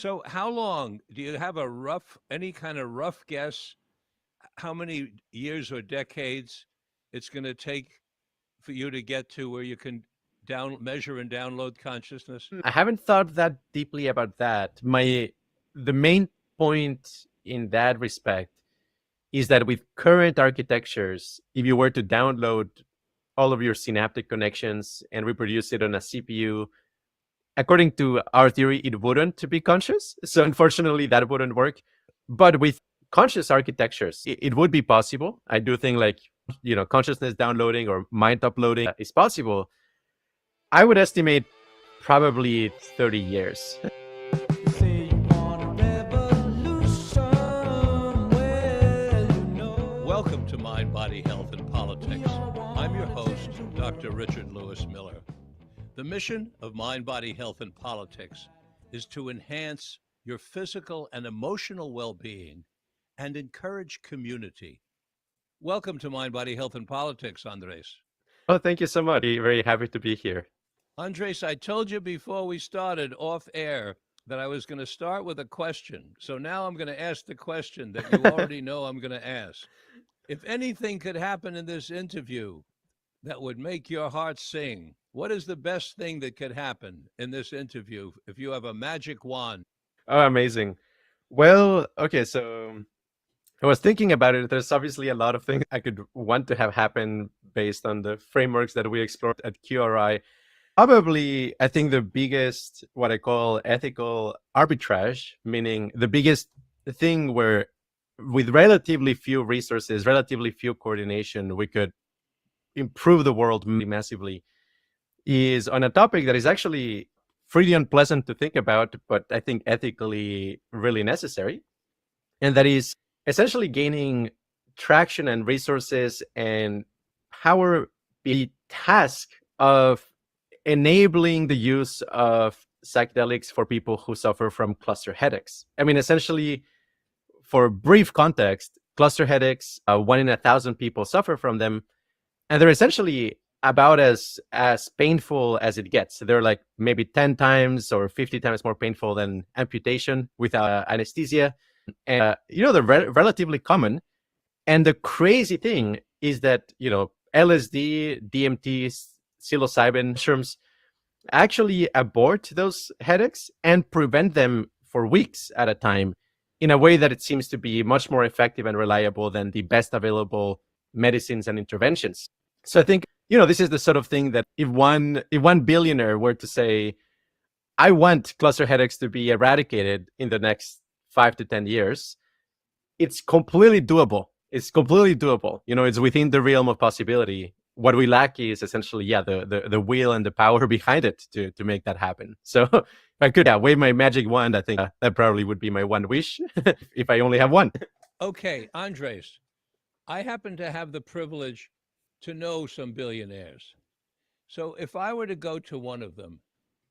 So how long do you have any kind of rough guess how many years or decades it's going to take for you to get to where you can measure and download consciousness? I haven't thought that deeply about that. The main point in that respect is that with current architectures, if you were to download all of your synaptic connections and reproduce it on a CPU, according to our theory, it wouldn't be conscious. So unfortunately, that wouldn't work. But with conscious architectures, it would be possible. I do think consciousness downloading or mind uploading is possible. I would estimate probably 30 years. Welcome to Mind, Body, Health, and Politics. I'm your host, Dr. Richard Lewis Miller. The mission of Mind, Body, Health, and Politics is to enhance your physical and emotional well-being and encourage community. Welcome to Mind, Body, Health, and Politics, Andrés. Oh, thank you so much. Very happy to be here. Andrés, I told you before we started off air that I was going to start with a question. So now I'm going to ask the question that you already know I'm going to ask. If anything could happen in this interview that would make your heart sing, what is the best thing that could happen in this interview if you have a magic wand? Oh, amazing. Well, okay, so I was thinking about it. There's obviously a lot of things I could want to have happen based on the frameworks that we explored at QRI. Probably, I think the biggest, what I call ethical arbitrage, meaning the biggest thing where with relatively few resources, relatively few coordination, we could improve the world massively, is on a topic that is actually pretty unpleasant to think about, but I think ethically really necessary. And that is essentially gaining traction and resources and power, the task of enabling the use of psychedelics for people who suffer from cluster headaches. I mean, essentially, for brief context, cluster headaches, 1 in 1,000 people suffer from them, and they're essentially about as painful as it gets. They're like maybe 10 times or 50 times more painful than amputation without anesthesia. And, they're relatively common. And the crazy thing is that, LSD, DMT, psilocybin mushrooms actually abort those headaches and prevent them for weeks at a time in a way that it seems to be much more effective and reliable than the best available medicines and interventions. So I think, this is the sort of thing that if one billionaire were to say, I want cluster headaches to be eradicated in the next 5 to 10 years, it's completely doable. It's completely doable. It's within the realm of possibility. What we lack is essentially, the will and the power behind it to make that happen. So if I could wave my magic wand, I think that probably would be my one wish if I only have one. Okay, Andrés, I happen to have the privilege to know some billionaires. So if I were to go to one of them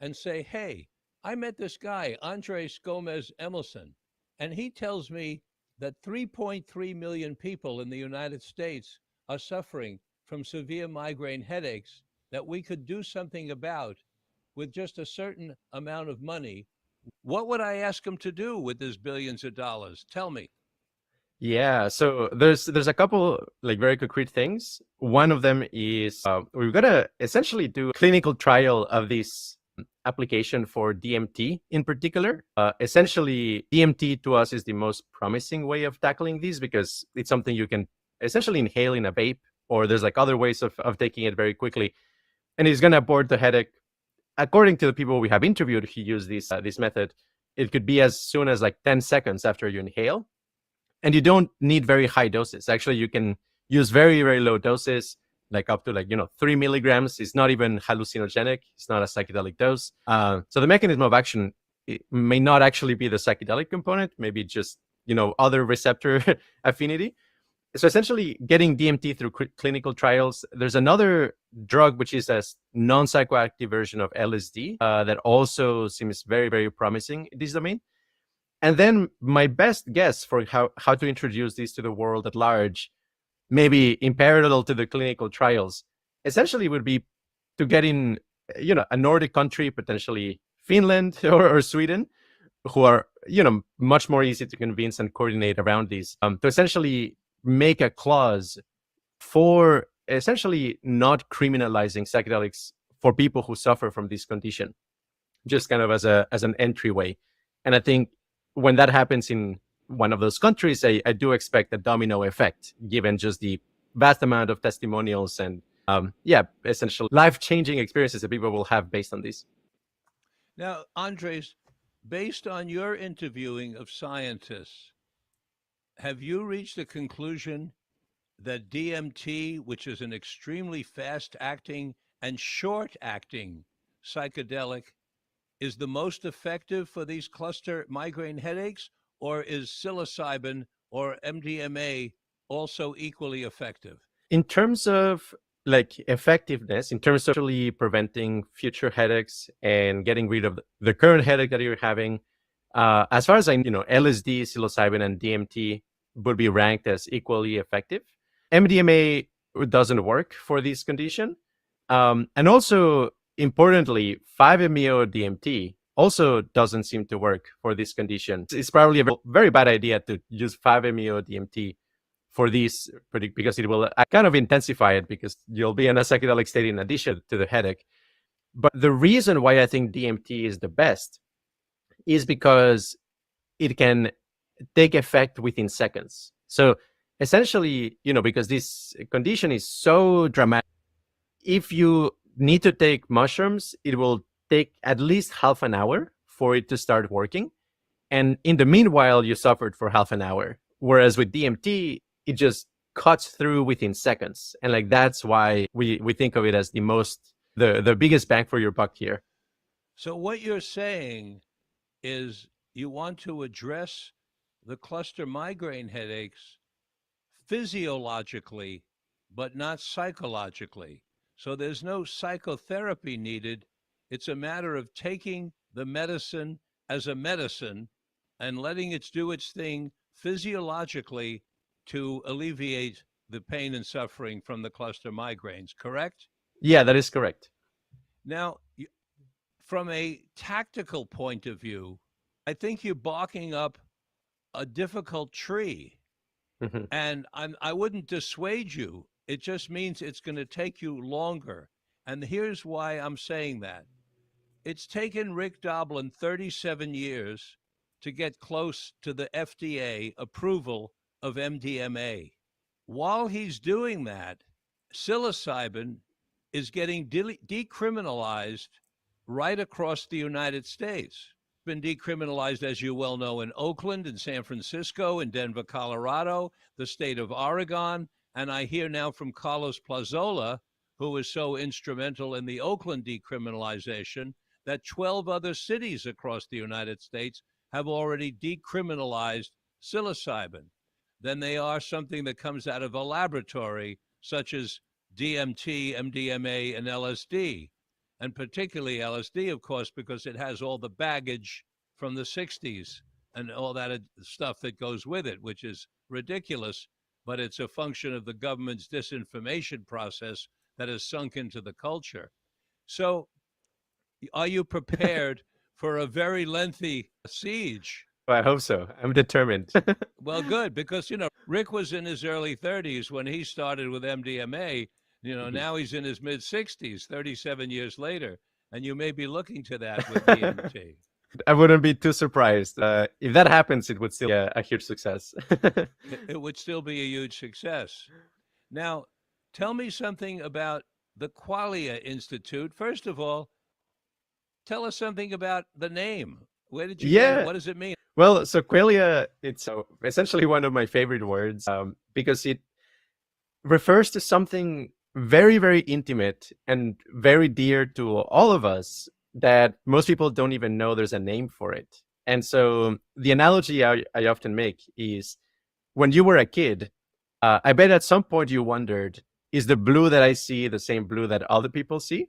and say, hey, I met this guy, Andrés Gómez Emilsson, and he tells me that 3.3 million people in the United States are suffering from severe migraine headaches that we could do something about with just a certain amount of money, what would I ask him to do with his billions of dollars? Tell me. Yeah, so there's a couple very concrete things. One of them is we've got to essentially do a clinical trial of this application for DMT in particular. Essentially, DMT to us is the most promising way of tackling these because it's something you can essentially inhale in a vape, or there's other ways of taking it very quickly. And it's going to abort the headache. According to the people we have interviewed who use this method, it could be as soon as 10 seconds after you inhale. And you don't need very high doses. Actually, you can use very, very low doses, up to 3 milligrams. It's not even hallucinogenic. It's not a psychedelic dose. So the mechanism of action, it may not actually be the psychedelic component, maybe just, other receptor affinity. So essentially getting DMT through clinical trials. There's another drug, which is a non-psychoactive version of LSD that also seems very, very promising in this domain. And then my best guess for how to introduce this to the world at large, maybe in parallel to the clinical trials, essentially would be to get in, a Nordic country, potentially Finland or Sweden, who are, much more easy to convince and coordinate around these, to essentially make a clause for essentially not criminalizing psychedelics for people who suffer from this condition, just kind of as an entryway. And I think when that happens in one of those countries, I do expect a domino effect, given just the vast amount of testimonials and essentially life-changing experiences that people will have based on this. Now, Andres, based on your interviewing of scientists, have you reached a conclusion that DMT, which is an extremely fast acting and short acting psychedelic, is the most effective for these cluster migraine headaches, or is psilocybin or MDMA also equally effective? In terms of like effectiveness, in terms of actually preventing future headaches and getting rid of the current headache that you're having, as far as I know, LSD, psilocybin, and DMT would be ranked as equally effective. MDMA doesn't work for this condition. And also, importantly, 5-MeO-DMT also doesn't seem to work for this condition. It's probably a very bad idea to use 5-MeO-DMT for this, because it will kind of intensify it, because you'll be in a psychedelic state in addition to the headache. But the reason why I think DMT is the best is because it can take effect within seconds. So essentially, because this condition is so dramatic, if you need to take mushrooms, it will take at least half an hour for it to start working. And in the meanwhile, you suffered for half an hour. Whereas with DMT, it just cuts through within seconds. And like, that's why we think of it as the biggest bang for your buck here. So what you're saying is you want to address the cluster migraine headaches physiologically, but not psychologically. So there's no psychotherapy needed. It's a matter of taking the medicine as a medicine and letting it do its thing physiologically to alleviate the pain and suffering from the cluster migraines, correct? Yeah, that is correct. Now, from a tactical point of view, I think you're barking up a difficult tree. Mhm. And I wouldn't dissuade you. It just means it's going to take you longer. And here's why I'm saying that. It's taken Rick Doblin 37 years to get close to the FDA approval of MDMA. While he's doing that, psilocybin is getting decriminalized right across the United States. Been decriminalized, as you well know, in Oakland, in San Francisco, in Denver, Colorado, the state of Oregon. And I hear now from Carlos Plazola, who was so instrumental in the Oakland decriminalization, that 12 other cities across the United States have already decriminalized psilocybin. Then they are something that comes out of a laboratory, such as DMT, MDMA, and LSD. And particularly LSD, of course, because it has all the baggage from the 60s and all that stuff that goes with it, which is ridiculous, but it's a function of the government's disinformation process that has sunk into the culture. So are you prepared for a very lengthy siege? I hope so. I'm determined. Well, good, because, Rick was in his early 30s when he started with MDMA. Now he's in his mid 60s, 37 years later, and you may be looking to that with DMT. I wouldn't be too surprised. If that happens, it would still be a huge success. It would still be a huge success. Now, tell me something about the Qualia Institute. First of all, tell us something about the name. Where did you get it? What does it mean? Well, so Qualia, it's essentially one of my favorite words, because it refers to something very, very intimate and very dear to all of us that most people don't even know there's a name for it. And so the analogy I often make is, when you were a kid, I bet at some point you wondered, is the blue that I see the same blue that other people see?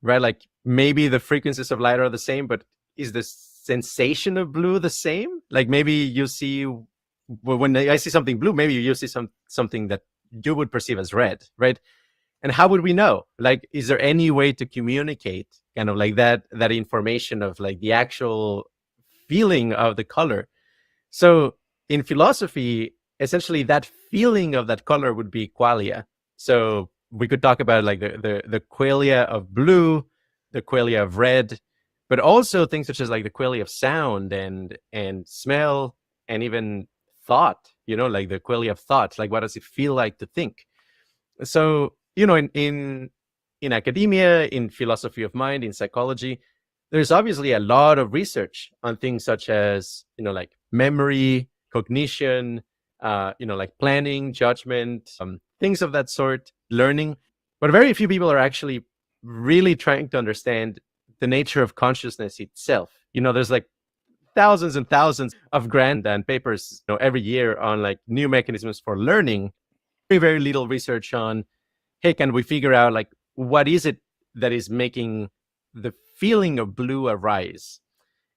Right? Like, maybe the frequencies of light are the same, but is the sensation of blue the same? Like, maybe you see, when I see something blue, maybe you see something that you would perceive as red, right? And how would we know? Like, is there any way to communicate kind of like that information of like the actual feeling of the color. So in philosophy, essentially that feeling of that color would be qualia. So we could talk about like the qualia of blue, the qualia of red, but also things such as like the qualia of sound and smell and even thought, like the qualia of thought, like what does it feel like to think? So, in academia, in philosophy of mind, in psychology, there's obviously a lot of research on things such as, like memory, cognition, like planning, judgment, things of that sort, learning. But very few people are actually really trying to understand the nature of consciousness itself. There's like thousands and thousands of grant and papers, every year on like new mechanisms for learning. Very, very little research on, hey, can we figure out like what is it that is making the feeling of blue arise?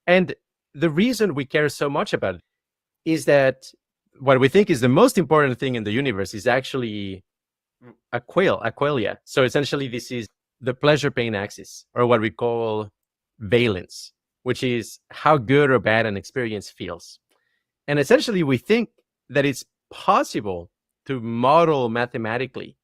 And the reason we care so much about it is that what we think is the most important thing in the universe is actually qualia. So essentially, this is the pleasure-pain axis, or what we call valence, which is how good or bad an experience feels. And essentially, we think that it's possible to model mathematically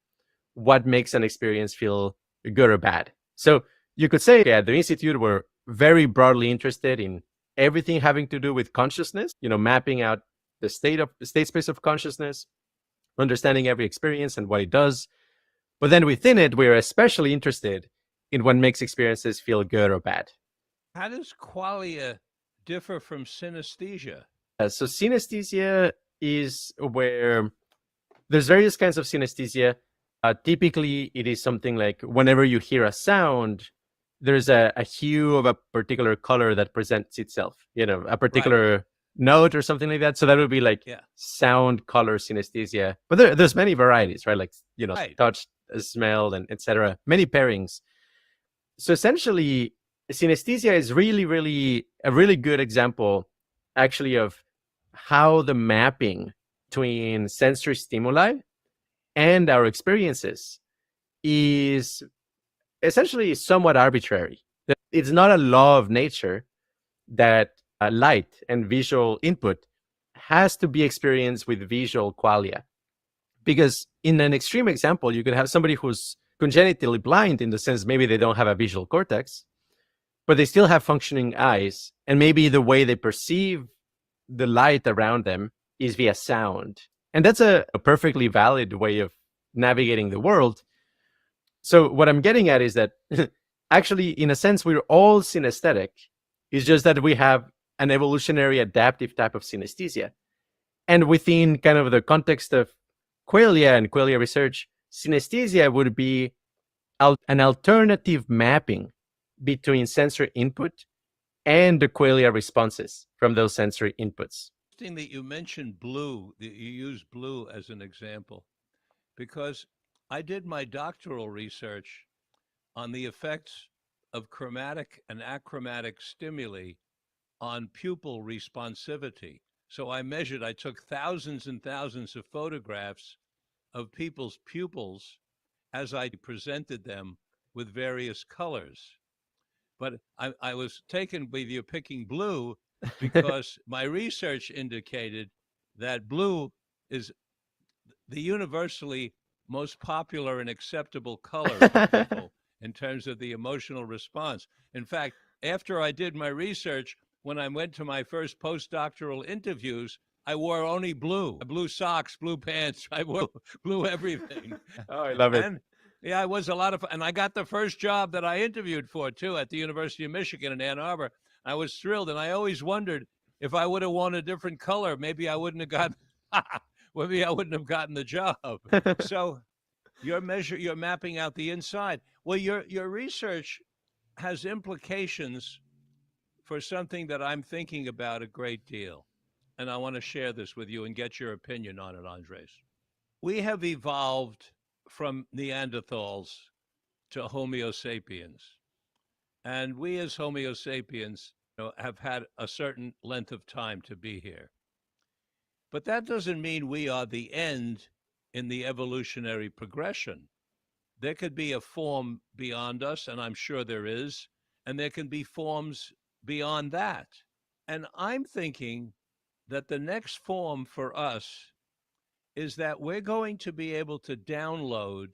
what makes an experience feel good or bad. So you could say at the Institute, we're very broadly interested in everything having to do with consciousness, mapping out the state space of consciousness, understanding every experience and what it does. But then within it, we're especially interested in what makes experiences feel good or bad. How does qualia differ from synesthesia? So synesthesia is where there's various kinds of synesthesia. Typically, it is something like whenever you hear a sound, there's a hue of a particular color that presents itself, a particular note or something like that. So that would be like sound, color, synesthesia. But there's many varieties, right? Like, touch, smell, and etc. Many pairings. So essentially, synesthesia is really, really a really good example, actually, of how the mapping between sensory stimuli and our experiences is essentially somewhat arbitrary. It's not a law of nature that light and visual input has to be experienced with visual qualia. Because in an extreme example, you could have somebody who's congenitally blind in the sense maybe they don't have a visual cortex, but they still have functioning eyes. And maybe the way they perceive the light around them is via sound. And that's a perfectly valid way of navigating the world. So what I'm getting at is that actually, in a sense, we're all synesthetic. It's just that we have an evolutionary adaptive type of synesthesia. And within kind of the context of qualia and qualia research, synesthesia would be an alternative mapping between sensory input and the qualia responses from those sensory inputs. Interesting that you mentioned blue, that you use blue as an example, because I did my doctoral research on the effects of chromatic and achromatic stimuli on pupil responsivity. So I took thousands and thousands of photographs of people's pupils as I presented them with various colors. But I was taken with you picking blue because my research indicated that blue is the universally most popular and acceptable color for people in terms of the emotional response. In fact, after I did my research, when I went to my first postdoctoral interviews, I wore only blue socks, blue pants. I wore blue everything. Oh, I love it. And yeah, it was a lot of fun. And I got the first job that I interviewed for, too, at the University of Michigan in Ann Arbor. I was thrilled. And I always wondered if I would have worn a different color, maybe I wouldn't have gotten the job. So you're mapping out the inside. Well, your research has implications for something that I'm thinking about a great deal. And I want to share this with you and get your opinion on it, Andres. We have evolved from Neanderthals to Homo sapiens. And we as Homo sapiens have had a certain length of time to be here. But that doesn't mean we are the end in the evolutionary progression. There could be a form beyond us, and I'm sure there is, and there can be forms beyond that. And I'm thinking that the next form for us is that we're going to be able to download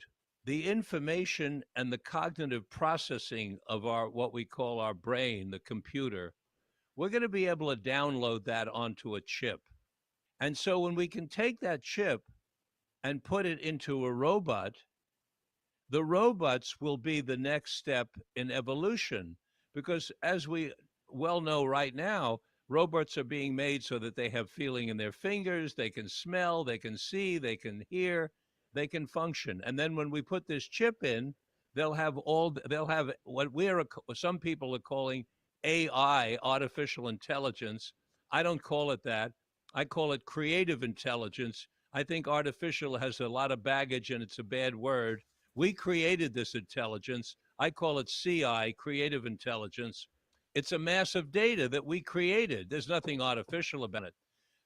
the information and the cognitive processing of our what we call our brain, the computer. We're going to be able to download that onto a chip. And so when we can take that chip and put it into a robot, the robots will be the next step in evolution. Because as we well know right now, robots are being made so that they have feeling in their fingers, they can smell, they can see, they can hear, they can function. And then when we put this chip in, they'll have what some people are calling AI, artificial intelligence. I don't call it that. I call it creative intelligence. I think artificial has a lot of baggage and it's a bad word. We created this intelligence. I call it CI, creative intelligence. It's a massive data that we created. There's nothing artificial about it.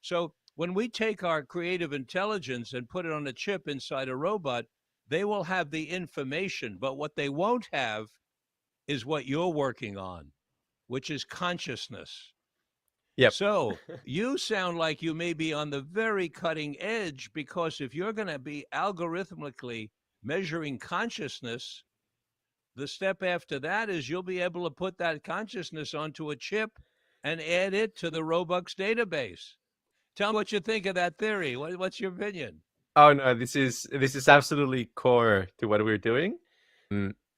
So when we take our creative intelligence and put it on a chip inside a robot, they will have the information. But what they won't have is what you're working on, which is consciousness. Yep. So you sound like you may be on the very cutting edge, because if you're going to be algorithmically measuring consciousness, the step after that is you'll be able to put that consciousness onto a chip and add it to the Robux database. Tell me what you think of that theory. What's your opinion? Oh no, this is absolutely core to what we're doing.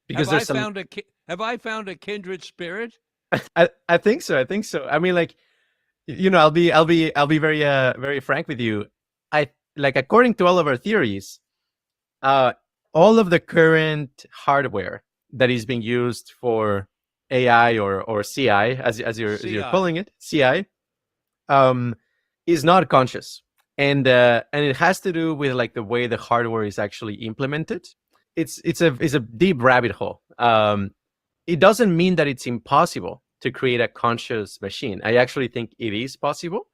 Because there's some. Have I found a kindred spirit? I think so. I think so. I mean, like, I'll be very frank with you. I like, according to all of our theories, uh, all of the current hardware that is being used for AI or CI, as you're CI. calling it, CI, um, is not conscious, and it has to do with like the way the hardware is actually implemented. It's a deep rabbit hole. It doesn't mean that it's impossible to create a conscious machine. I actually think it is possible,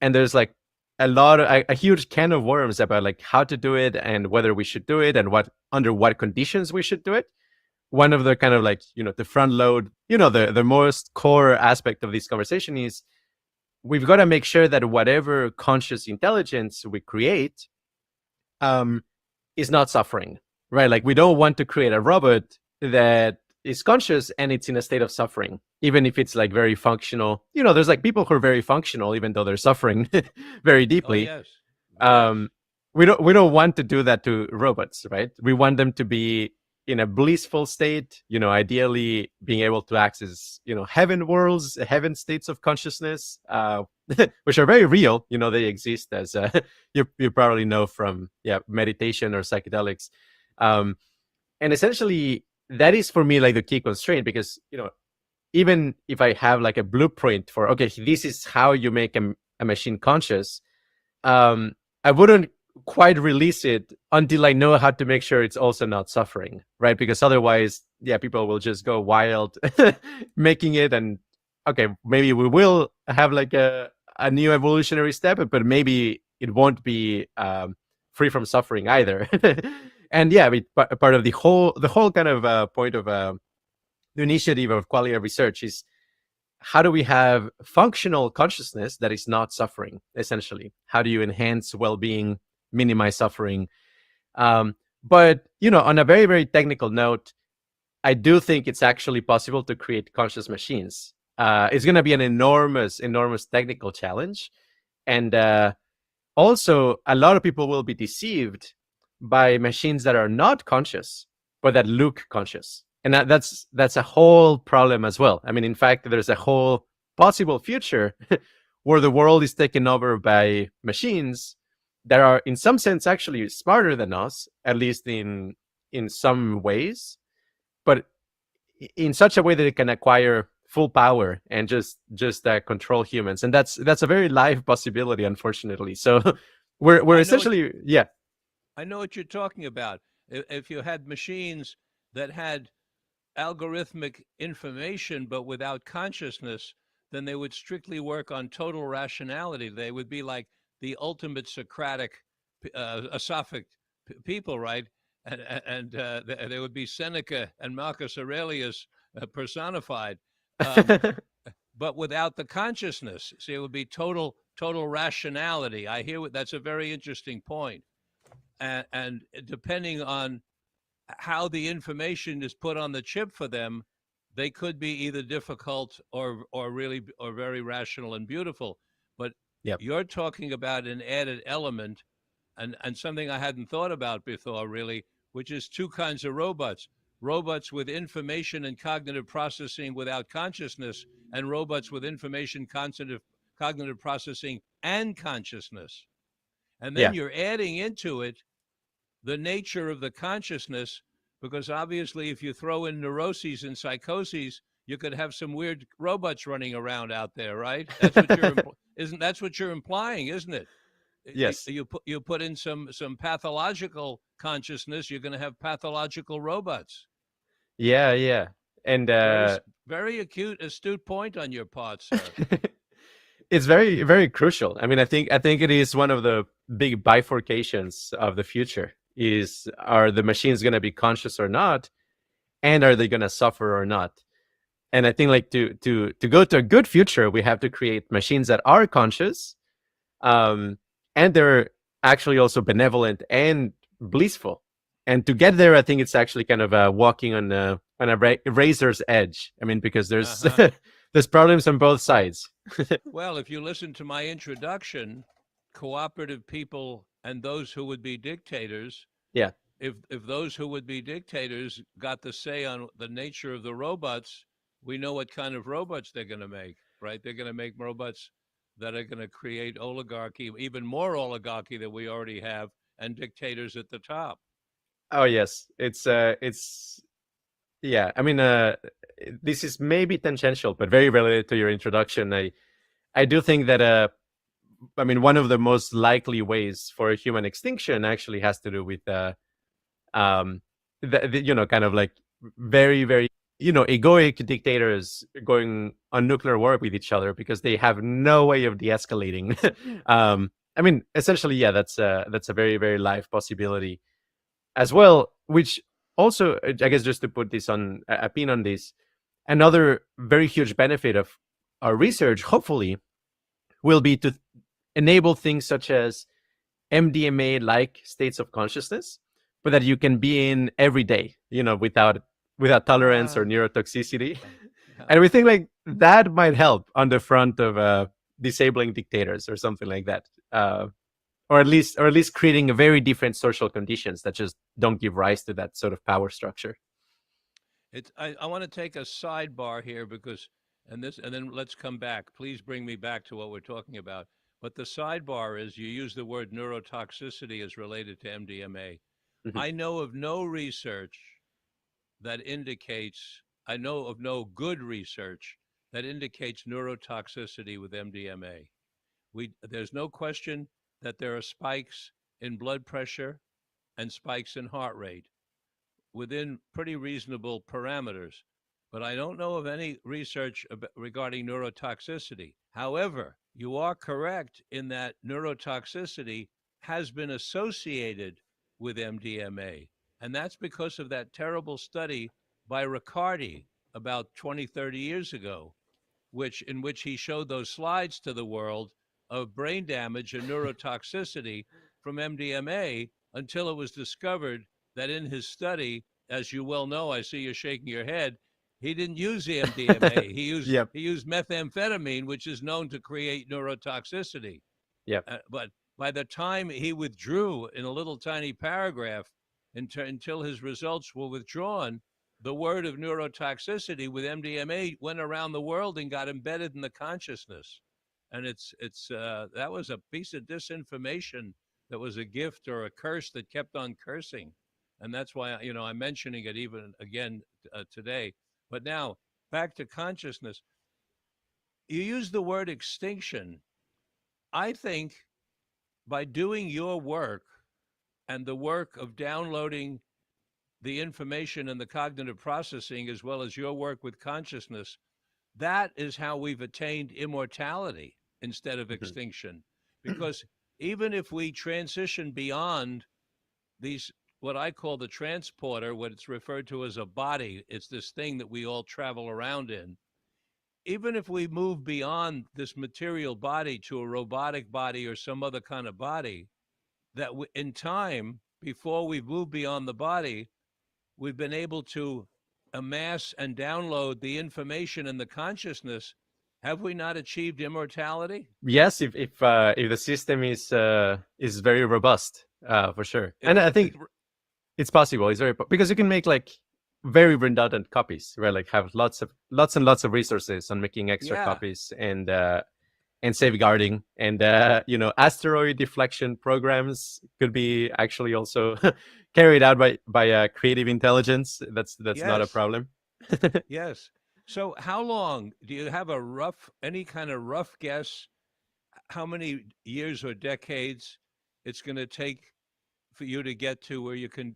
and there's like a huge can of worms about like how to do it and whether we should do it and what under what conditions we should do it. One of the kind of like, the front load, the most core aspect of this conversation is we've got to make sure that whatever conscious intelligence we create um, is not suffering, right? Like, we don't want to create a robot that is conscious and it's in a state of suffering, even if it's like very functional. There's like people who are very functional even though they're suffering very Oh, deeply. yes. um we don't want to do that to robots, right? We want them to be in a blissful state, ideally being able to access, heaven worlds, heaven states of consciousness, which are very real. They exist, as you probably know from meditation or psychedelics. um and essentially that is for me like the key constraint, because even if I have like a blueprint for, okay, this is how you make a machine conscious, um, I wouldn't quite release it until I know how to make sure it's also not suffering, right? Because otherwise, people will just go wild making it, and okay, maybe we will have like a new evolutionary step, but maybe it won't be free from suffering either. And part of the whole kind of point of the initiative of Qualia Research is, how do we have functional consciousness that is not suffering, essentially? How do you enhance well-being, minimize suffering? But, on a very, very technical note, I do think it's actually possible to create conscious machines. It's going to be an enormous, enormous technical challenge. And also, a lot of people will be deceived by machines that are not conscious, but that look conscious. And that's a whole problem as well. I mean, in fact, there's a whole possible future where the world is taken over by machines that are, in some sense, actually smarter than us, at least in some ways, but in such a way that it can acquire full power and just control humans. And that's a very live possibility, unfortunately. So we're essentially, yeah. I know what you're talking about. If you had machines that had algorithmic information but without consciousness, then they would strictly work on total rationality. They would be like the ultimate Socratic, Sophic people, right? And they would be Seneca and Marcus Aurelius personified. Um, but without the consciousness. See, it would be total rationality. I hear that's a very interesting point. And depending on how the information is put on the chip for them, they could be either difficult or really or very rational and beautiful. But Yep. you're talking about an added element, and something I hadn't thought about before, really, which is two kinds of robots: robots with information and cognitive processing without consciousness, and robots with information, cognitive processing, and consciousness. And then Yeah. you're adding into it the nature of the consciousness, because obviously if you throw in neuroses and psychoses, you could have some weird robots running around out there, right? That's what you're isn't that's what you're implying, isn't it? Yes. You put in some pathological consciousness, you're going to have pathological robots. Yeah, yeah. And Very very acute, astute point on your part, sir. it's very, very crucial. I mean, I think it is one of the big bifurcations of the future. Is, are the machines going to be conscious or not, and are they going to suffer or not? And I think, like, to go to a good future, we have to create machines that are conscious, um, and they're actually also benevolent and blissful. And to get there, I think it's actually kind of walking on a razor's edge. I mean, because there's Uh-huh. there's problems on both sides. Well, if you listen to my introduction, cooperative people and those who would be dictators, Yeah. if those who would be dictators got the say on the nature of the robots, we know what kind of robots they're going to make, right? They're going to make robots that are going to create oligarchy, even more oligarchy than we already have, and dictators at the top. Oh yes, it's yeah. I mean, this is maybe tangential, but very related to your introduction. I do think that I mean, one of the most likely ways for a human extinction actually has to do with um, kind of like very, very, egoic dictators going on nuclear war with each other because they have no way of de-escalating. I mean, essentially, yeah, that's a very, very live possibility as well. Which also, I guess, just to put this on a pin on this, another very huge benefit of our research, hopefully, will be to enable things such as MDMA like states of consciousness, but that you can be in every day, without tolerance or Ah, neurotoxicity. yeah. And we think, like, that might help on the front of disabling dictators or something like that. Or at least creating a very different social conditions that just don't give rise to that sort of power structure. I want to take a sidebar here because, and then let's come back. Please bring me back to what we're talking about. But the sidebar is you use the word neurotoxicity as related to MDMA. Mhm. I know of no research that indicates, I know of no good research that indicates neurotoxicity with MDMA. There's no question that there are spikes in blood pressure and spikes in heart rate within pretty reasonable parameters. But I don't know of any research regarding neurotoxicity. However, you are correct in that neurotoxicity has been associated with MDMA. And that's because of that terrible study by Riccardi about 20, 30 years ago, in which he showed those slides to the world of brain damage and neurotoxicity from MDMA until it was discovered that in his study, as you well know, I see you're shaking your head, he didn't use the MDMA. Yep. He used methamphetamine, which is known to create neurotoxicity. Yep. But by the time he withdrew in a little tiny paragraph until his results were withdrawn, the word of neurotoxicity with MDMA went around the world and got embedded in the consciousness. And that was a piece of disinformation that was a gift or a curse that kept on cursing. And that's why, I'm mentioning it even again today. But now back to consciousness. You use the word extinction. I think by doing your work and the work of downloading the information and the cognitive processing, as well as your work with consciousness, that is how we've attained immortality instead of Mhm. extinction. Because even if we transition beyond these, what I call the transporter, what it's referred to as a body, it's this thing that we all travel around in. even if we move beyond this material body to a robotic body or some other kind of body, that in time, before we move beyond the body, we've been able to amass and download the information and the consciousness. Have we not achieved immortality? Yes, if the system is very robust, for sure. And I think it's possible. It's because you can make like very redundant copies, right? Like have lots and lots of resources on making extra copies and safeguarding, and asteroid deflection programs could be actually also carried out by creative intelligence. That's not a problem. Yes. So how long do you have any kind of rough guess how many years or decades it's going to take for you to get to where you can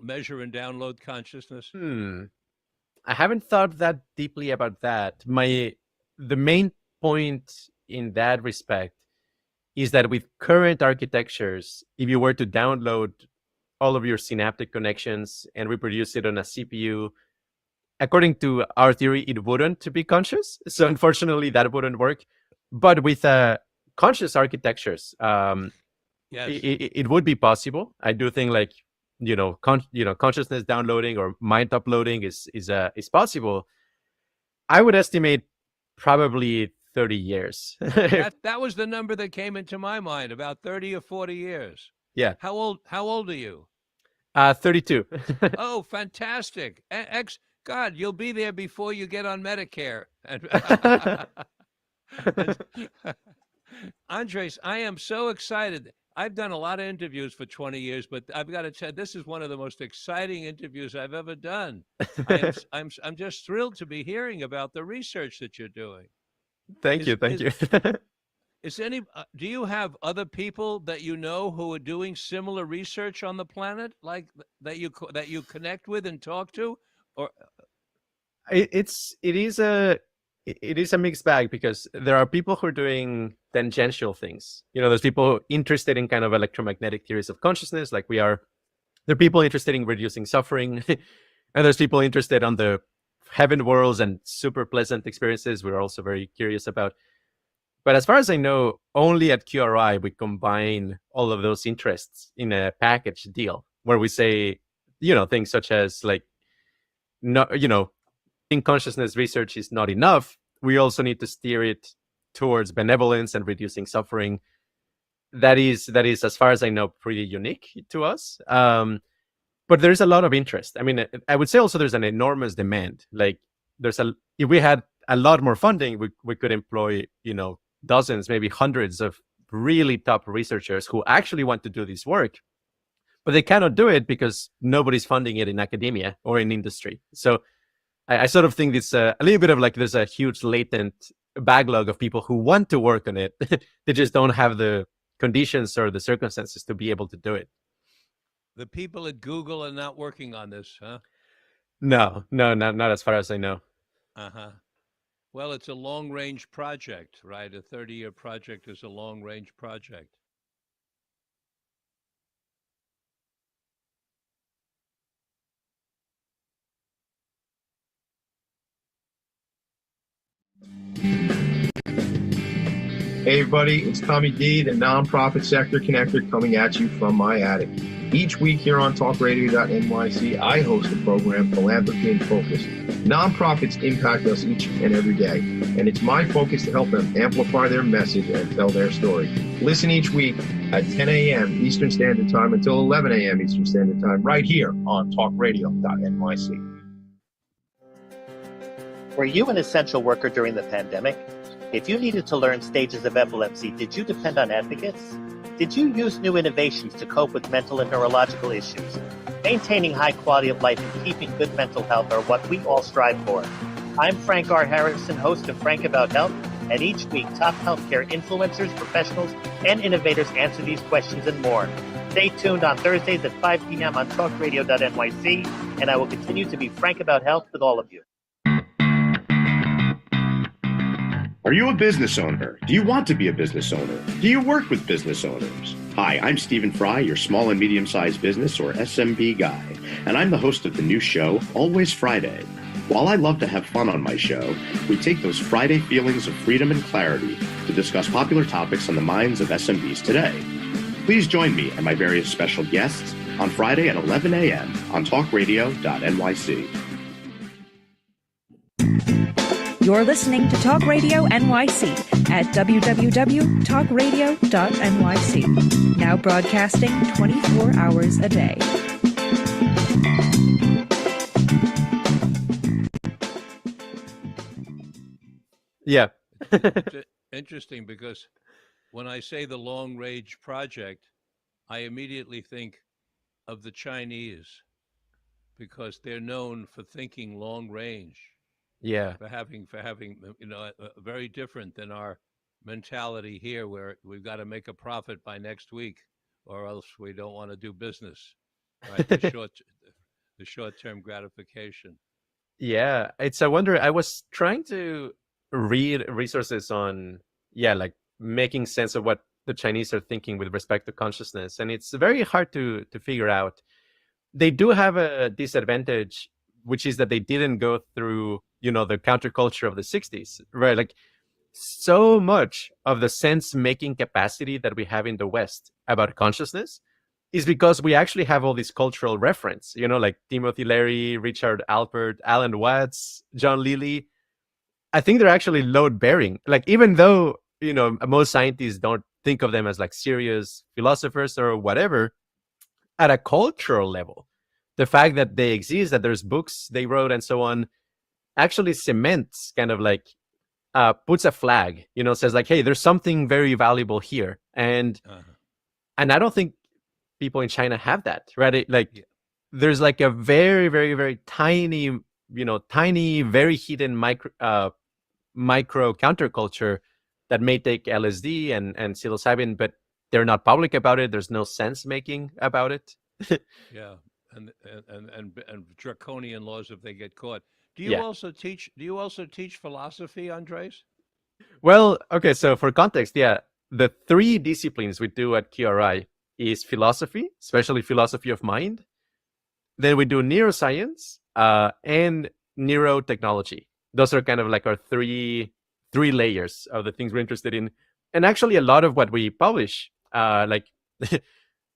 measure and download consciousness? I haven't thought that deeply about that. The main point in that respect is that with current architectures, if you were to download all of your synaptic connections and reproduce it on a CPU, according to our theory, it wouldn't be conscious. So unfortunately, that wouldn't work. But with conscious architectures, it would be possible. I do think like consciousness downloading or mind uploading is possible. I would estimate probably 30 years. that was the number that came into my mind, about 30 or 40 years. Yeah. How old are you? 32. Oh, fantastic. God, you'll be there before you get on Medicare. Andres, I am so excited. I've done a lot of interviews for 20 years, but I've got to tell you, this is one of the most exciting interviews I've ever done. I'm just thrilled to be hearing about the research that you're doing. Thank you. Do you have other people that you know who are doing similar research on the planet, like that you connect with and talk to, or? It is a mixed bag, because there are people who are doing tangential things. There's people interested in kind of electromagnetic theories of consciousness, like we are. There are people interested in reducing suffering, and there's people interested on the heaven worlds and super pleasant experiences we're also very curious about. But as far as I know, only at QRI we combine all of those interests in a package deal where we say, things such as like, no, in consciousness research is not enough. We also need to steer it towards benevolence and reducing suffering. That is, as far as I know, pretty unique to us. But there's a lot of interest. I mean, I would say also there's an enormous demand. Like if we had a lot more funding, we could employ, dozens, maybe hundreds of really top researchers who actually want to do this work, but they cannot do it because nobody's funding it in academia or in industry. So I sort of think it's a little bit of like there's a huge latent backlog of people who want to work on it. They just don't have the conditions or the circumstances to be able to do it. The people at Google are not working on this, huh? No, not as far as I know. Uh-huh. Well, it's a long-range project, right? A 30-year project is a long-range project. Hey everybody, it's Tommy D, the nonprofit sector connector, coming at you from my attic. Each week here on talkradio.nyc, I host the program Philanthropy in Focus. Nonprofits impact us each and every day, and it's my focus to help them amplify their message and tell their story. Listen each week at 10 a.m. Eastern Standard Time until 11 a.m. Eastern Standard Time, right here on talkradio.nyc. Were you an essential worker during the pandemic? If you needed to learn stages of epilepsy, did you depend on advocates? Did you use new innovations to cope with mental and neurological issues? Maintaining high quality of life and keeping good mental health are what we all strive for. I'm Frank R. Harrison, host of Frank About Health, and each week top healthcare influencers, professionals, and innovators answer these questions and more. Stay tuned on Thursdays at 5 p.m. on talkradio.nyc, and I will continue to be frank about health with all of you. Are you a business owner? Do you want to be a business owner? Do you work with business owners? Hi, I'm Stephen Fry, your small and medium-sized business or SMB guy, and I'm the host of the new show, Always Friday. While I love to have fun on my show, we take those Friday feelings of freedom and clarity to discuss popular topics on the minds of SMBs today. Please join me and my various special guests on Friday at 11 a.m. on talkradio.nyc. You're listening to Talk Radio NYC at www.talkradio.nyc. Now broadcasting 24 hours a day. Yeah. It's interesting because when I say the Long Range Project, I immediately think of the Chinese because they're known for thinking long range, Yeah. for having very different than our mentality here, where we've got to make a profit by next week, or else we don't want to do business. Right, the short-term gratification. Yeah, it's a wonder. I was trying to read resources on, like making sense of what the Chinese are thinking with respect to consciousness, and it's very hard to figure out. They do have a disadvantage, which is that they didn't go through, the counterculture of the 60s, right? Like so much of the sense-making capacity that we have in the West about consciousness is because we actually have all this cultural reference, like Timothy Leary, Richard Alpert, Alan Watts, John Lilly. I think they're actually load-bearing. Like, even though, most scientists don't think of them as like serious philosophers or whatever, at a cultural level, the fact that they exist, that there's books they wrote and so on, actually cements kind of like, puts a flag, says like, hey, there's something very valuable here. And I don't think people in China have that, right? There's like a very, very, very tiny, very hidden micro counterculture that may take LSD and psilocybin, but they're not public about it. There's no sense making about it. Yeah, and draconian laws if they get caught. Do you also teach philosophy, Andres? Well, okay. So for context, the three disciplines we do at QRI is philosophy, especially philosophy of mind. Then we do neuroscience and neurotechnology. Those are kind of like our three layers of the things we're interested in. And actually, a lot of what we publish, like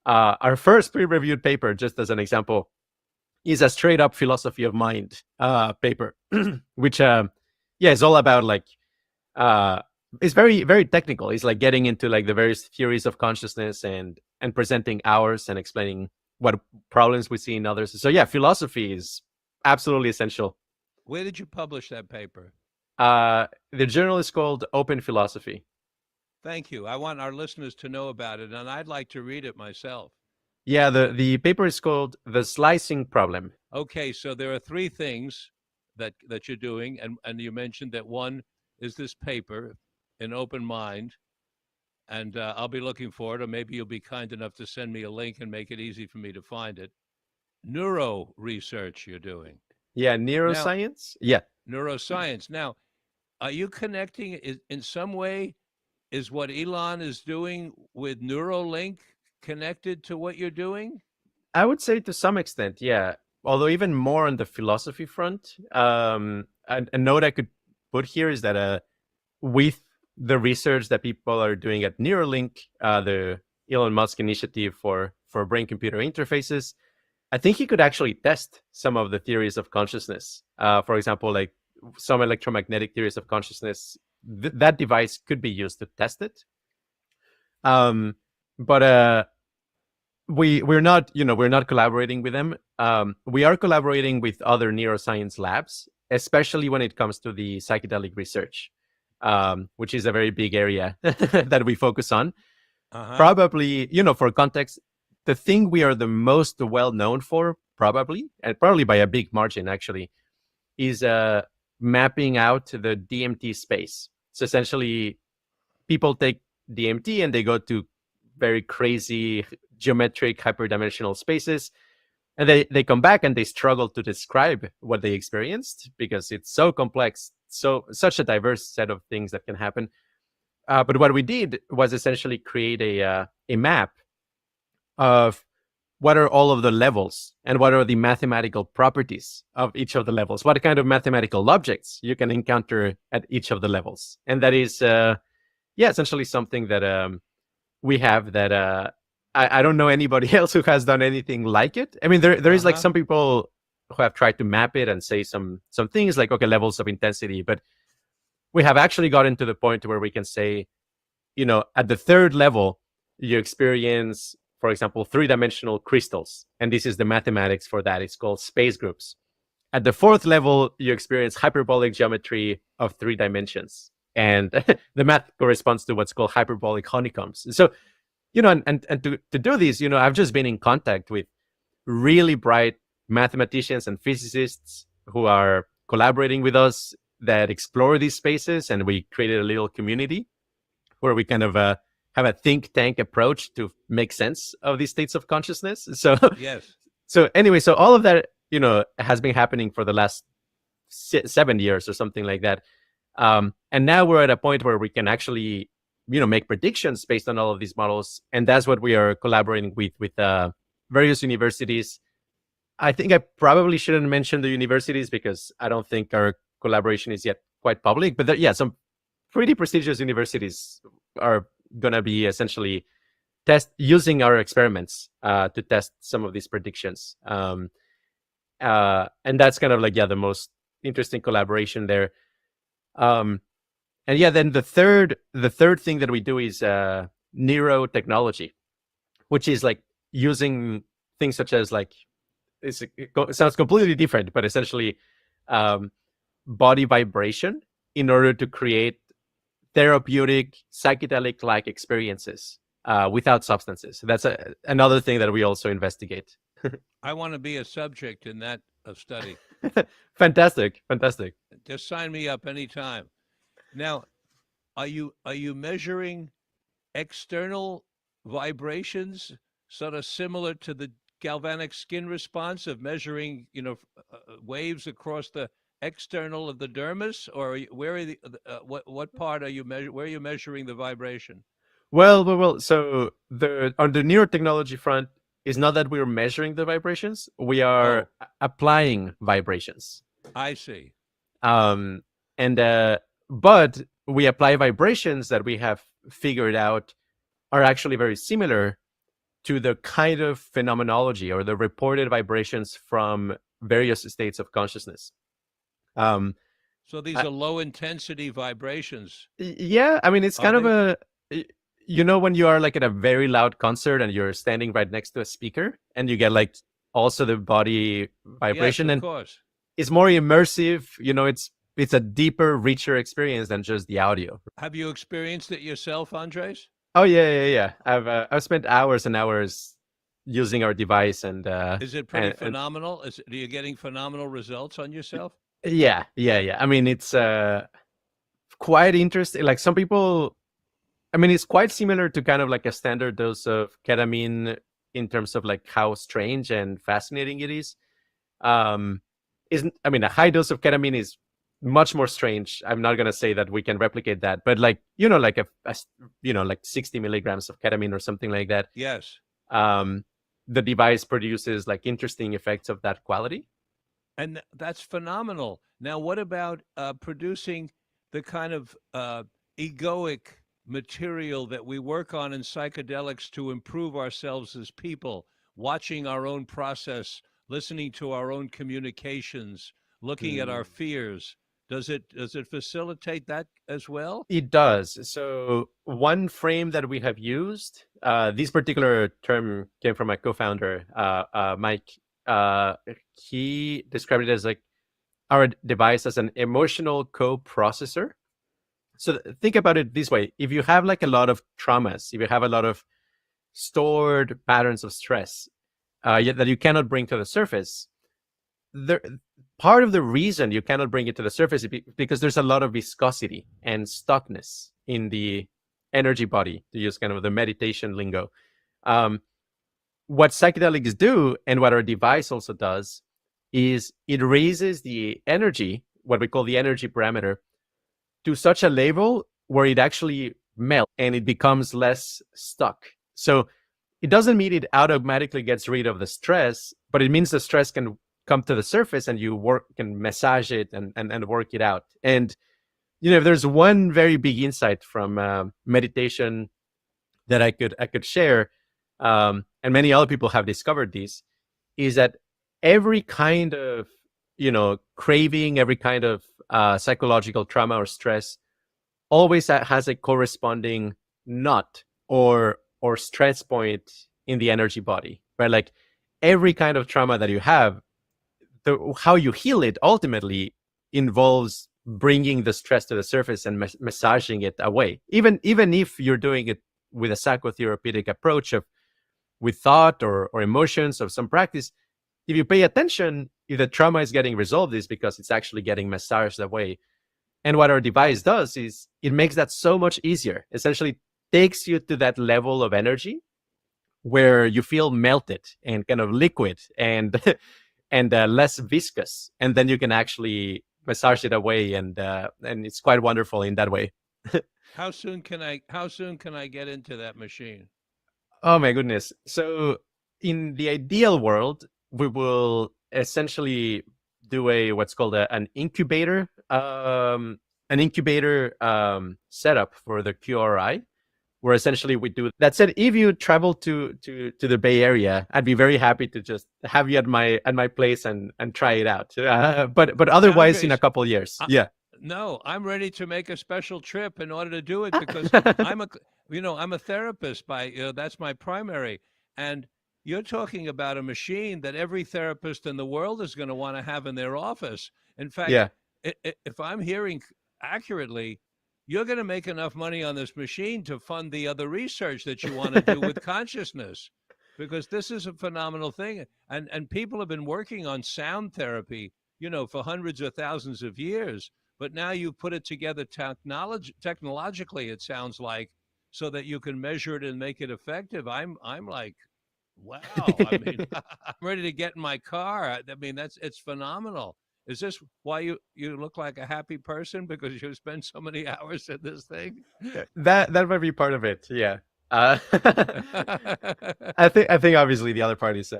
our first peer-reviewed paper, just as an example, is a straight-up philosophy of mind paper, which is all about like it's very, very technical. It's like getting into like the various theories of consciousness and presenting ours and explaining what problems we see in others. So philosophy is absolutely essential. Where did you publish that paper? The journal is called Open Philosophy. Thank you. I want our listeners to know about it, and I'd like to read it myself. Yeah, the paper is called The Slicing Problem. Okay, so there are three things that you're doing, and you mentioned that one is this paper, An Open Mind, and I'll be looking for it, or maybe you'll be kind enough to send me a link and make it easy for me to find it. Neuro research you're doing. Yeah, neuroscience. Neuroscience. Now, are you connecting in some way? Is what Elon is doing with Neuralink connected to what you're doing? I would say to some extent, yeah. Although even more on the philosophy front. A note I could put here is that with the research that people are doing at Neuralink, the Elon Musk initiative for brain-computer interfaces, I think he could actually test some of the theories of consciousness. For example, like some electromagnetic theories of consciousness, that device could be used to test it. But we're not collaborating with them. We are collaborating with other neuroscience labs, especially when it comes to the psychedelic research, which is a very big area that we focus on. Probably, for context, the thing we are the most well known for, probably by a big margin, actually, is mapping out the DMT space. So essentially, people take DMT and they go to very crazy geometric hyperdimensional spaces, and they come back and they struggle to describe what they experienced because it's so complex, such a diverse set of things that can happen. But what we did was essentially create a map of what are all of the levels and what are the mathematical properties of each of the levels, what kind of mathematical objects you can encounter at each of the levels. And that is, essentially something that we have that I don't know anybody else who has done anything like it. I mean, there is like some people who have tried to map it and say some things like, okay, levels of intensity, but we have actually gotten to the point where we can say, at the third level, you experience, for example, three-dimensional crystals. And this is the mathematics for that. It's called space groups. At the fourth level, you experience hyperbolic geometry of 3 dimensions. And the math corresponds to what's called hyperbolic honeycombs. So, and to do this, I've just been in contact with really bright mathematicians and physicists who are collaborating with us that explore these spaces. And we created a little community where we kind of have a think tank approach to make sense of these states of consciousness. So yes. So anyway, so all of that, has been happening for the last 7 years or something like that. And now we're at a point where we can actually, make predictions based on all of these models. And that's what we are collaborating with various universities. I think I probably shouldn't mention the universities because I don't think our collaboration is yet quite public. But some pretty prestigious universities are going to be essentially using our experiments to test some of these predictions. And that's kind of like, the most interesting collaboration there. Then the third thing that we do is neurotechnology, which is like using things such as like, it sounds completely different, but essentially body vibration in order to create therapeutic psychedelic-like experiences without substances. That's another thing that we also investigate. I want to be a subject in that study. Fantastic. Just sign me up anytime. Now, are you measuring external vibrations, sort of similar to the galvanic skin response of measuring, waves across the external of the dermis, or where are what part are you where are you measuring the vibration? Well. So on the neurotechnology front, it's not that we're measuring the vibrations; we are applying vibrations. I see. But we apply vibrations that we have figured out are actually very similar to the kind of phenomenology or the reported vibrations from various states of consciousness. So these are low intensity vibrations. Yeah, I mean, it's kind of when you are like at a very loud concert and you're standing right next to a speaker and you get like also the body vibration. Yes, of and course. It's more immersive, it's a deeper, richer experience than just the audio. Have you experienced it yourself, Andres? Oh yeah. I've spent hours and hours using our device, and is it pretty phenomenal? Are you getting phenomenal results on yourself? Yeah. I mean, it's quite interesting. Like some people, I mean, it's quite similar to kind of like a standard dose of ketamine in terms of like how strange and fascinating it is. A high dose of ketamine is much more strange. I'm not gonna say that we can replicate that, but like like like 60 milligrams of ketamine or something like that. Yes. The device produces like interesting effects of that quality. And that's phenomenal. Now, what about producing the kind of egoic material that we work on in psychedelics to improve ourselves as people, watching our own process, listening to our own communications, looking at our fears? Does it facilitate that as well? It does. So one frame that we have used, this particular term came from my co-founder, Mike. He described it as like our device as an emotional co-processor. So think about it this way. If you have like a lot of traumas, if you have a lot of stored patterns of stress that you cannot bring to the surface, part of the reason you cannot bring it to the surface is because there's a lot of viscosity and stuckness in the energy body, to use kind of the meditation lingo. What psychedelics do, and what our device also does, is it raises the energy, what we call the energy parameter, to such a level where it actually melts and it becomes less stuck. So it doesn't mean it automatically gets rid of the stress, but it means the stress can come to the surface and you can massage it and work it out. And if there's one very big insight from meditation that I could share, and many other people have discovered this, is that every kind of craving, every kind of psychological trauma or stress always has a corresponding knot or stress point in the energy body, right? Like every kind of trauma that you have, how you heal it ultimately involves bringing the stress to the surface and massaging it away. Even if you're doing it with a psychotherapeutic approach with thought or emotions of some practice, if you pay attention, if the trauma is getting resolved, is because it's actually getting massaged away. And what our device does is it makes that so much easier. Essentially takes you to that level of energy where you feel melted and kind of liquid and and less viscous, and then you can actually massage it away, and it's quite wonderful in that way. How soon can I get into that machine? Oh my goodness. So in the ideal world, we will essentially do what's called an incubator setup for the QRI, where essentially we do that. Said, if you travel to the Bay Area, I'd be very happy to just have you at my place and try it out. But otherwise, Andres, in a couple of years, yeah. No, I'm ready to make a special trip in order to do it, because I'm a therapist that's my primary. And you're talking about a machine that every therapist in the world is going to want to have in their office. In fact, Yeah. if I'm hearing accurately, you're going to make enough money on this machine to fund the other research that you want to do with consciousness, because this is a phenomenal thing. And people have been working on sound therapy, for hundreds of thousands of years. But now you put it together technologically, it sounds like, so that you can measure it and make it effective. I'm like, wow. I mean, I'm ready to get in my car. I mean, it's phenomenal. Is this why you look like a happy person, because you spend so many hours in this thing? That might be part of it. Yeah. I think obviously the other part is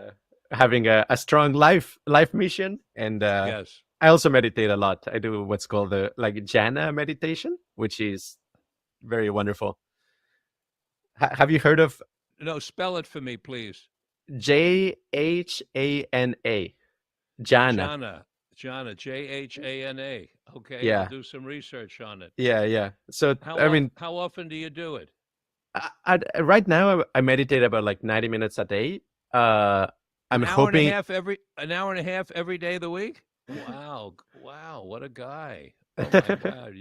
having a strong life mission, and Yes. I also meditate a lot. I do what's called the jhana meditation, which is very wonderful. Have you heard of No, spell it for me, please. JHANA? Jhana. Jhana, Jhana. Okay, Yeah. I'll do some research on it. Yeah. So How often do you do it? right now I meditate about 90 minutes a day. I'm hoping An hour and a half every day of the week. Wow, what a guy! Oh my God,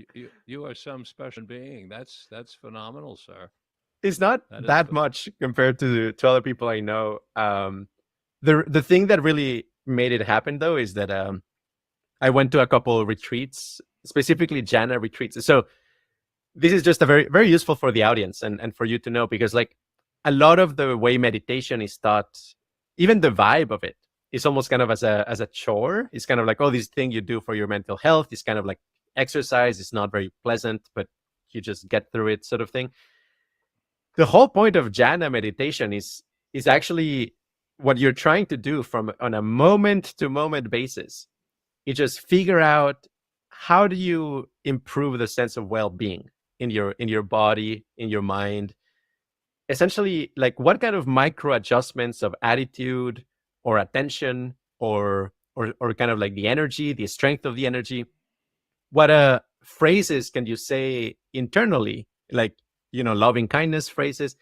you are some special being. That's phenomenal, sir. it's not That is that much compared to other people I know. The thing that really made it happen though is that I went to a couple of retreats, specifically jhana retreats. So this is just a very, very useful for the audience and for you to know, because a lot of the way meditation is taught, even the vibe of it is almost kind of as a chore. It's kind of like, oh, this thing you do for your mental health. It's kind of like exercise. It's not very pleasant, but you just get through it, sort of thing. The whole point of jhana meditation is actually what you're trying to do on a moment to moment basis. You just figure out, how do you improve the sense of well-being in your body, in your mind? Essentially, what kind of micro adjustments of attitude or attention or kind of the energy, the strength of the energy, what phrases can you say internally, loving kindness phrases?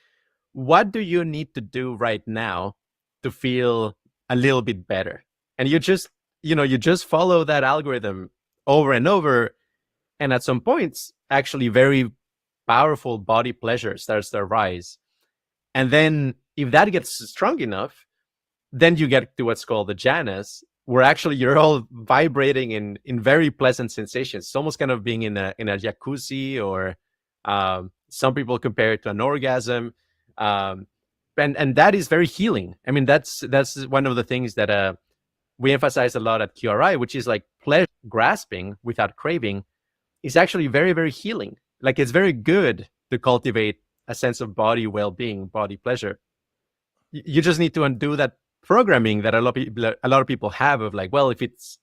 What do you need to do right now to feel a little bit better? And you just follow that algorithm over and over, and at some points, actually very powerful body pleasure starts to arise. And then if that gets strong enough, then you get to what's called the jhanas, where actually you're all vibrating in very pleasant sensations. It's almost kind of being in a jacuzzi, or some people compare it to an orgasm. And that is very healing. I mean, that's one of the things that we emphasize a lot at QRI, which is pleasure grasping without craving is actually very, very healing. It's very good to cultivate a sense of body well-being, body pleasure. you just need to undo that programming that a lot of people have of like, well, if it's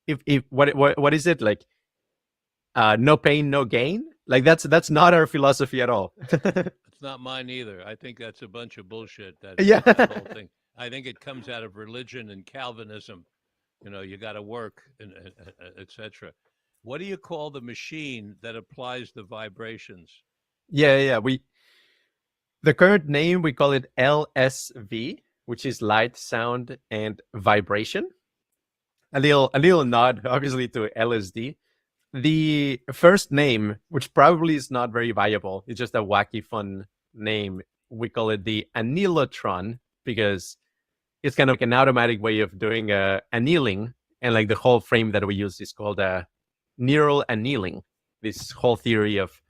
if what is it like, no pain no gain, like that's not our philosophy at all. It's not mine either. I think that's a bunch of bullshit. Yeah. That whole thing. I think it comes out of religion and Calvinism. You know, you got to work, and etc. What do you call the machine that applies the vibrations? Yeah, the current name, we call it LSV, which is light, sound, and vibration. A little nod, obviously, to LSD. The first name, which probably is not very viable, it's just a wacky, fun name. We call it the annealotron because it's kind of like an automatic way of doing annealing, and like the whole frame that we use is called neural annealing. This whole theory of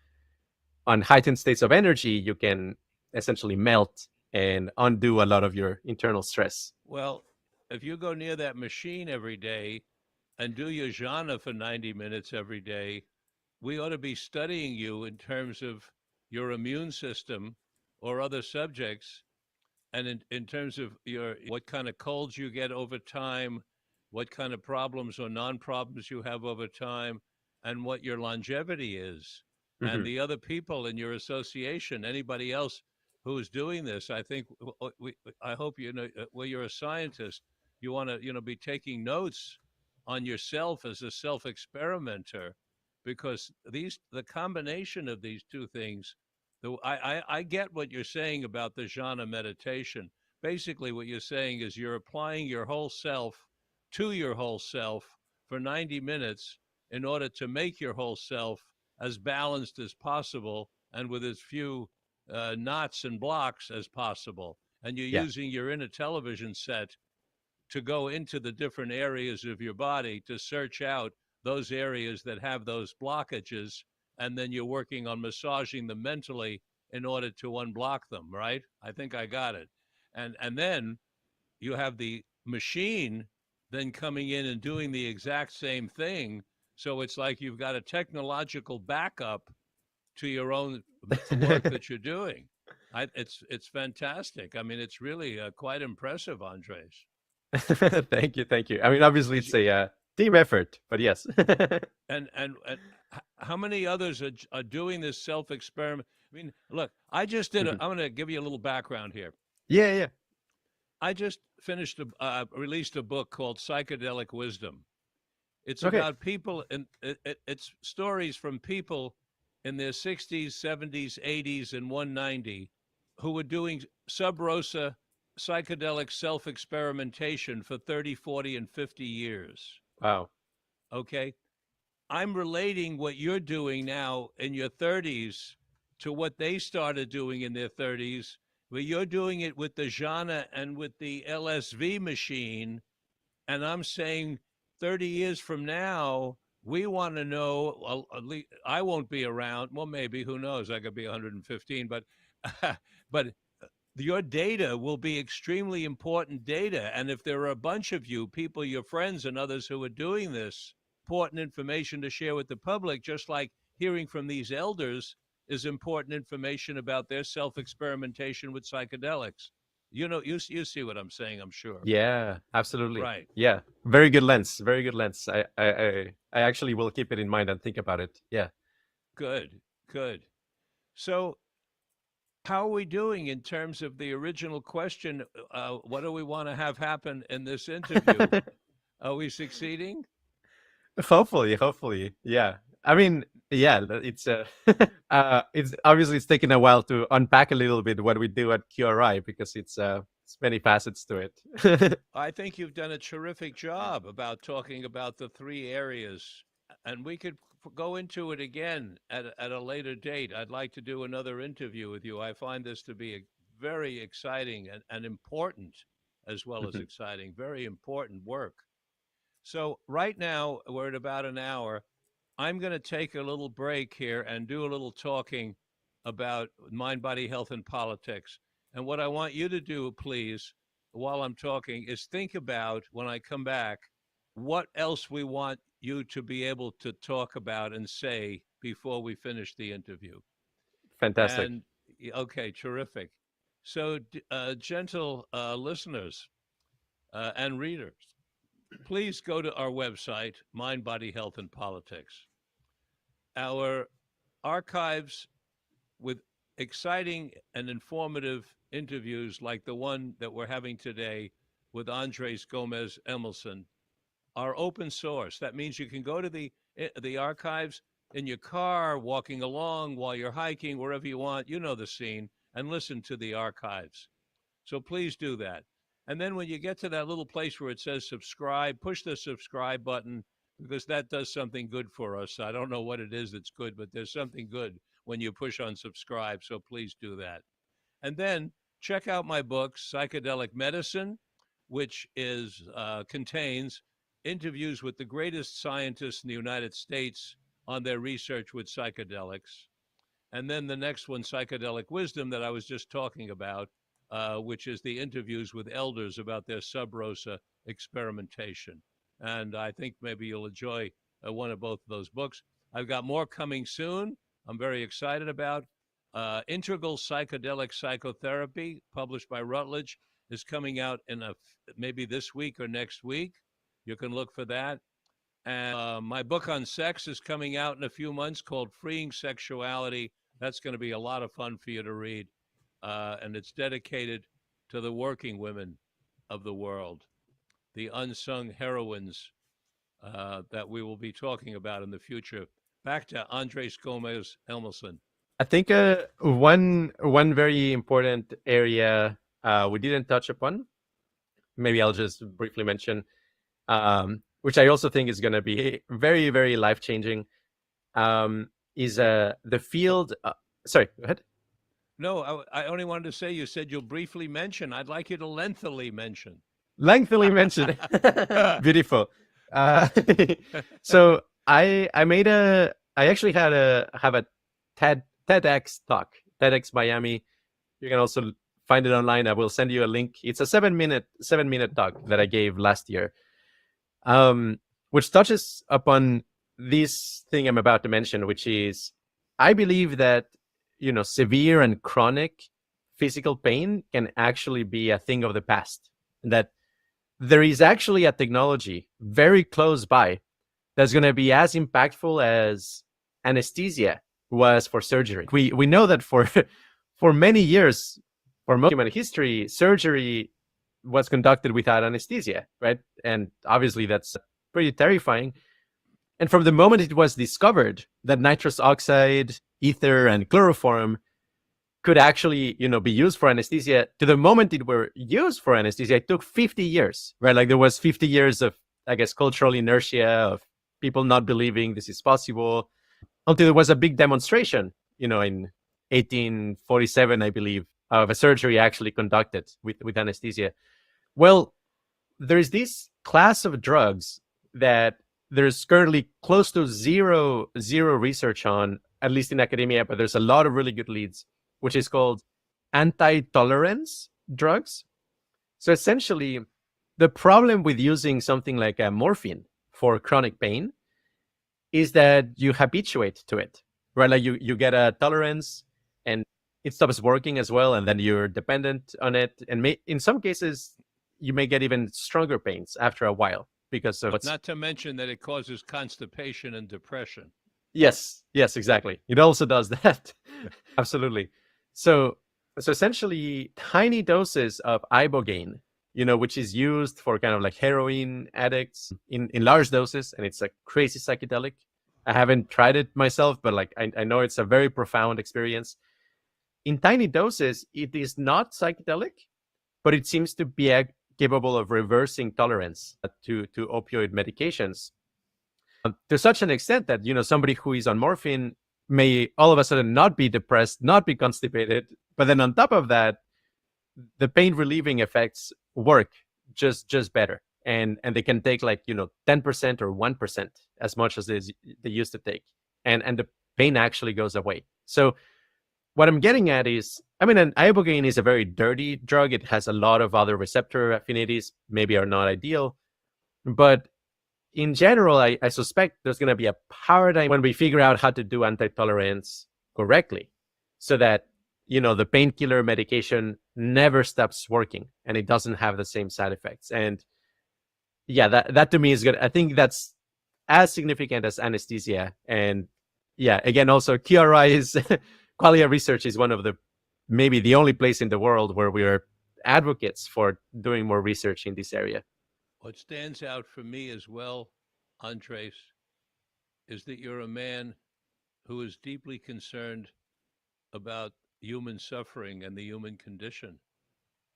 on heightened states of energy, you can essentially melt and undo a lot of your internal stress. Well, if you go near that machine every day and do your jhana for 90 minutes every day, we ought to be studying you in terms of your immune system or other subjects, and in terms of your what kind of colds you get over time, what kind of problems or non-problems you have over time, and what your longevity is. And Mm-hmm. the other people in your association, anybody else who is doing this, I think I hope you know. Well, you're a scientist. You want to be taking notes on yourself as a self-experimenter, because the combination of these two things. I get what you're saying about the jhana meditation. Basically, what you're saying is you're applying your whole self to your whole self for 90 minutes in order to make your whole self as balanced as possible and with as few knots and blocks as possible. And you're Yeah. using your inner television set to go into the different areas of your body to search out those areas that have those blockages, and then you're working on massaging them mentally in order to unblock them, right? I think I got it. And then you have the machine then coming in and doing the exact same thing. So it's like you've got a technological backup to your own work that you're doing. It's fantastic. I mean, it's really quite impressive, Andres. Thank you. I mean, obviously, Is it's a team effort, but yes. and how many others are doing this self experiment? I mean, look, I just did. Mhm. I'm going to give you a little background here. Yeah. I just finished released a book called Psychedelic Wisdom. It's Okay. about people, and it's stories from people in their 60s, 70s, 80s, and 190 who were doing sub rosa psychedelic self experimentation for 30, 40, and 50 years. Wow. Okay. I'm relating what you're doing now in your 30s to what they started doing in their 30s, where you're doing it with the jhana and with the LSV machine. And I'm saying 30 years from now, we want to know, well, at least I won't be around. Well, maybe, who knows? I could be 115, but but your data will be extremely important data. And if there are a bunch of you, people, your friends and others who are doing this, important information to share with the public, just like hearing from these elders is important information about their self-experimentation with psychedelics. You know, you see what I'm saying, I'm sure. Yeah, absolutely. Right. Yeah, very good lens. Very good lens. I actually will keep it in mind and think about it. Yeah. Good, good. So how are we doing in terms of the original question? What do we want to have happen in this interview? Are we succeeding? Hopefully. Yeah. I mean, yeah, it's it's obviously it's taken a while to unpack a little bit what we do at QRI because it's many facets to it. I think you've done a terrific job about talking about the three areas, and we could go into it again at a later date. I'd like to do another interview with you. I find this to be a very exciting and important, as well as Mhm. exciting, very important work. So right now we're at about an hour. I'm going to take a little break here and do a little talking about mind, body, health, and politics. And what I want you to do, please, while I'm talking, is think about when I come back what else we want you to be able to talk about and say before we finish the interview. Fantastic. And okay, terrific. So, gentle listeners and readers, please go to our website, Mind, Body, Health, and Politics. Our archives with exciting and informative interviews like the one that we're having today with Andrés Gómez Emilsson are open source. That means you can go to the archives in your car, walking along, while you're hiking, wherever you want, you know the scene, and listen to the archives. So please do that. And then when you get to that little place where it says subscribe, push the subscribe button, because that does something good for us. I don't know what it is that's good, but there's something good when you push on subscribe. So please do that. And then check out my book, Psychedelic Medicine, which contains interviews with the greatest scientists in the United States on their research with psychedelics. And then the next one, Psychedelic Wisdom, that I was just talking about, which is the interviews with elders about their sub rosa experimentation. And I think maybe you'll enjoy one of both of those books. I've got more coming soon. I'm very excited about. Integral Psychedelic Psychotherapy, published by Routledge, is coming out in maybe this week or next week. You can look for that. And my book on sex is coming out in a few months, called Freeing Sexuality. That's going to be a lot of fun for you to read. And it's dedicated to the working women of the world, the unsung heroines that we will be talking about in the future. Back to Andrés Gómez Emilsson. I think one very important area we didn't touch upon, maybe I'll just briefly mention, which I also think is going to be very, very life-changing, is the field. Sorry, go ahead. No, I only wanted to say, you said you'll briefly mention. I'd like you to lengthily mention. Lengthily mention. Beautiful. So I actually have a TEDx talk, TEDx Miami. You can also find it online. I will send you a link. It's a 7-minute talk that I gave last year, which touches upon this thing I'm about to mention, which is, I believe that, severe and chronic physical pain can actually be a thing of the past. That there is actually a technology very close by that's going to be as impactful as anesthesia was for surgery. We know that for many years, for most human history, surgery was conducted without anesthesia, right? And obviously that's pretty terrifying. And from the moment it was discovered that nitrous oxide, ether, and chloroform could actually, be used for anesthesia, to the moment it were used for anesthesia, it took 50 years, right? Like there was 50 years of, I guess, cultural inertia, of people not believing this is possible, until there was a big demonstration, in 1847, I believe, of a surgery actually conducted with anesthesia. Well, there's this class of drugs that there's currently close to zero research on, at least in academia, but there's a lot of really good leads, which is called anti-tolerance drugs. So essentially, the problem with using something like morphine for chronic pain is that you habituate to it, right? Like you get a tolerance and it stops working as well, and then you're dependent on it. And in some cases, you may get even stronger pains after a while because of Not to mention that it causes constipation and depression. Yes, exactly. It also does that. Absolutely. So essentially, tiny doses of ibogaine, which is used for kind of like heroin addicts in large doses, and it's a crazy psychedelic. I haven't tried it myself, but I know it's a very profound experience. In tiny doses, it is not psychedelic, but it seems to be capable of reversing tolerance to opioid medications. To such an extent that, somebody who is on morphine may all of a sudden not be depressed, not be constipated, but then on top of that, the pain relieving effects work just better. And they can take 10% or 1% as much as they used to take. And the pain actually goes away. So what I'm getting at is, an ibogaine is a very dirty drug. It has a lot of other receptor affinities, maybe are not ideal. But in general, I suspect there's going to be a paradigm when we figure out how to do anti-tolerance correctly, so that the painkiller medication never stops working and it doesn't have the same side effects. And yeah, that to me is good. I think that's as significant as anesthesia. And yeah, again, also QRI is Qualia Research is one of maybe the only place in the world where we are advocates for doing more research in this area. What stands out for me as well, Andres, is that you're a man who is deeply concerned about human suffering and the human condition.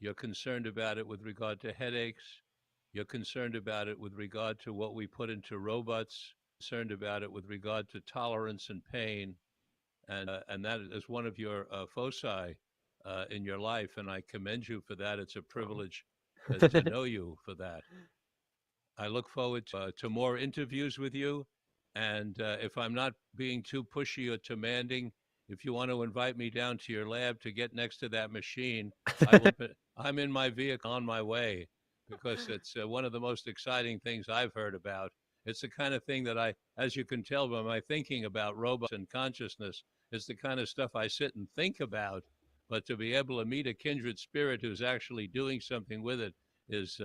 You're concerned about it with regard to headaches. You're concerned about it with regard to what we put into robots, concerned about it with regard to tolerance and pain. And that is one of your foci in your life, and I commend you for that. It's a privilege to know you for that. I look forward to more interviews with you, and if I'm not being too pushy or demanding, if you want to invite me down to your lab to get next to that machine, I'm in my vehicle on my way, because it's one of the most exciting things I've heard about. It's the kind of thing that as you can tell by my thinking about robots and consciousness, it's the kind of stuff I sit and think about. But to be able to meet a kindred spirit who's actually doing something with it is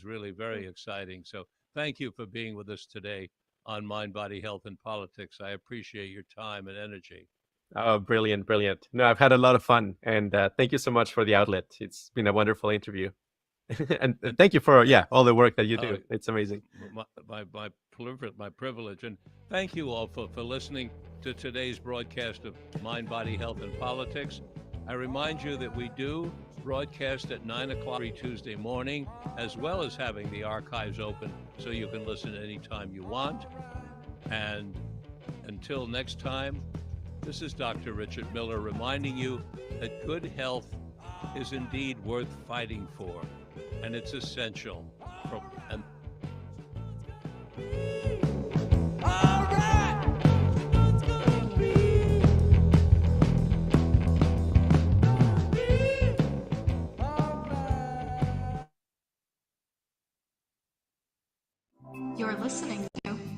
really very exciting. So thank you for being with us today on Mind, Body, Health, and Politics. I appreciate your time and energy. Oh, brilliant, brilliant. No, I've had a lot of fun, and thank you so much for the outlet. It's been a wonderful interview. and thank you for all the work that you do. It's amazing. My privilege. And thank you all for listening to today's broadcast of Mind, Body, Health, and Politics. I remind you that we do broadcast at 9 o'clock every Tuesday morning, as well as having the archives open so you can listen anytime you want. And until next time, this is Dr. Richard Miller reminding you that good health is indeed worth fighting for, and it's essential. You're listening to